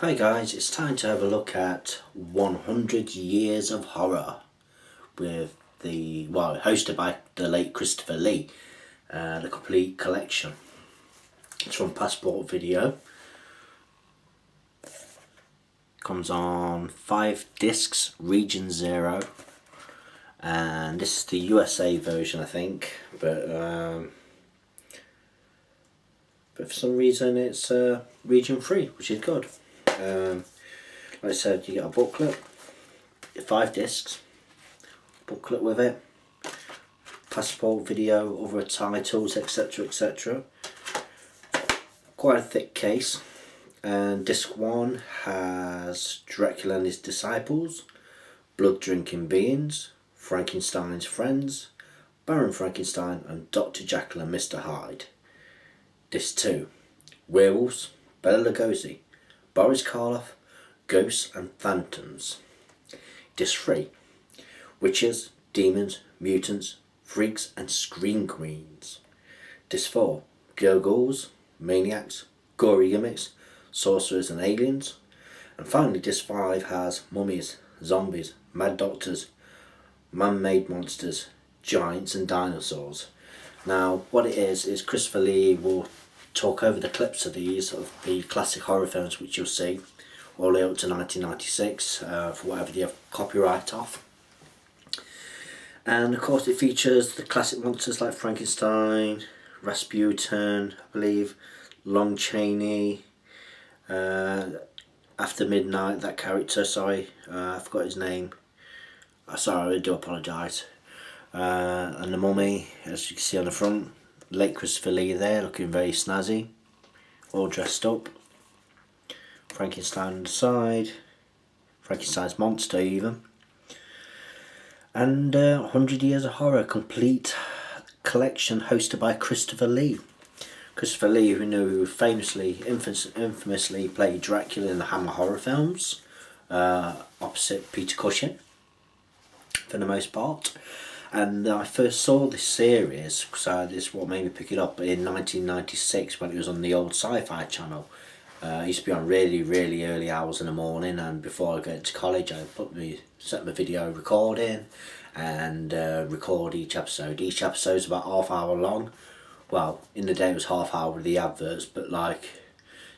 Hi guys, it's time to have a look at 100 Years of Horror with hosted by the late Christopher Lee, the complete collection. It's from Passport Video. Comes on 5 discs, Region 0, and this is the USA version I think, but for some reason it's Region 3, which is good. Like I said, you get a booklet, 5 discs, booklet with it, Passport Video, other titles, etc, etc. Quite a thick case, and disc 1 has Dracula and his disciples, Blood Drinking Beings, Frankenstein's Friends, Baron Frankenstein, and Dr. Jekyll and Mr. Hyde. Disc 2, Werewolves, Bela Lugosi, Boris Karloff, Ghosts and Phantoms. Disc 3, Witches, Demons, Mutants, Freaks and Scream Queens. Disc 4, Gargoyles, Maniacs, Gory Gimmicks, Sorcerers and Aliens. And finally Disc 5 has Mummies, Zombies, Mad Doctors, Man-Made Monsters, Giants and Dinosaurs. Now what it is Christopher Lee will talk over the clips of these, of the classic horror films which you'll see all the way up to 1996 for whatever they have copyright off. And of course it features the classic monsters like Frankenstein, Rasputin, I believe, Lon Chaney, After Midnight, that character, sorry, I forgot his name, sorry, I do apologise, and the Mummy, as you can see on the front, late Christopher Lee there, looking very snazzy, all dressed up. Frankenstein on the side, Frankenstein's monster even. And 100 Years of Horror, complete collection hosted by Christopher Lee. Christopher Lee, who infamously played Dracula in the Hammer horror films, opposite Peter Cushing, for the most part. And I first saw this series, because this is what made me pick it up, in 1996 when it was on the old Sci-Fi Channel. It used to be on really early hours in the morning, and before I got to college I set my video recording and record each episode. Each episode's about half hour long. Well, in the day it was half hour with the adverts, but like,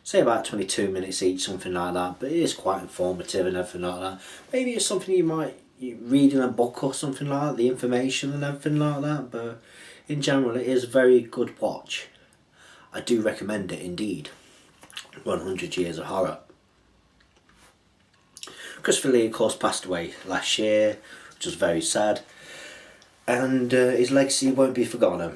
say about 22 minutes each, something like that. But it is quite informative and everything like that. Maybe it's something you might read in a book or something like that, the information and everything like that, but in general it is a very good watch. I do recommend it indeed. 100 Years of Horror. Christopher Lee of course passed away last year, which was very sad, and his legacy won't be forgotten.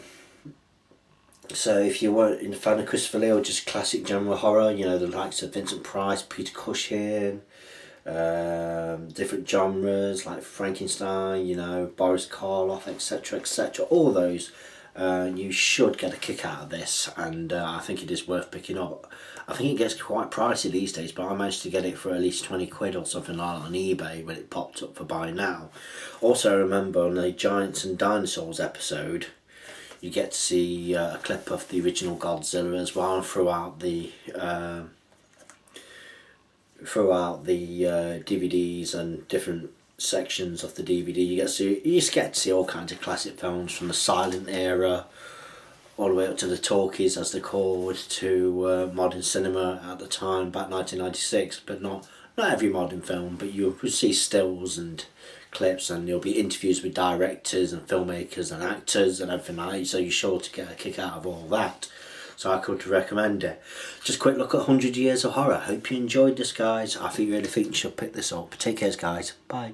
So if you weren't a fan of Christopher Lee or just classic general horror, you know, the likes of Vincent Price, Peter Cushing, different genres like Frankenstein, you know, Boris Karloff, etc, etc, all those, you should get a kick out of this, and I think it is worth picking up. I think it gets quite pricey these days, but I managed to get it for at least 20 quid or something like that on eBay when it popped up for buy now. Also, I remember on the Giants and Dinosaurs episode, you get to see a clip of the original Godzilla as well, throughout the DVDs and different sections of the DVD. You just get to see all kinds of classic films from the silent era all the way up to the talkies, as they're called, to modern cinema at the time, back 1996. But not every modern film, but you'll see stills and clips, and there'll be interviews with directors and filmmakers and actors and everything like that, so you're sure to get a kick out of all that. So I could recommend it. Just a quick look at 100 Years of Horror. Hope you enjoyed this, guys. I really think you should pick this up. Take care, guys. Bye.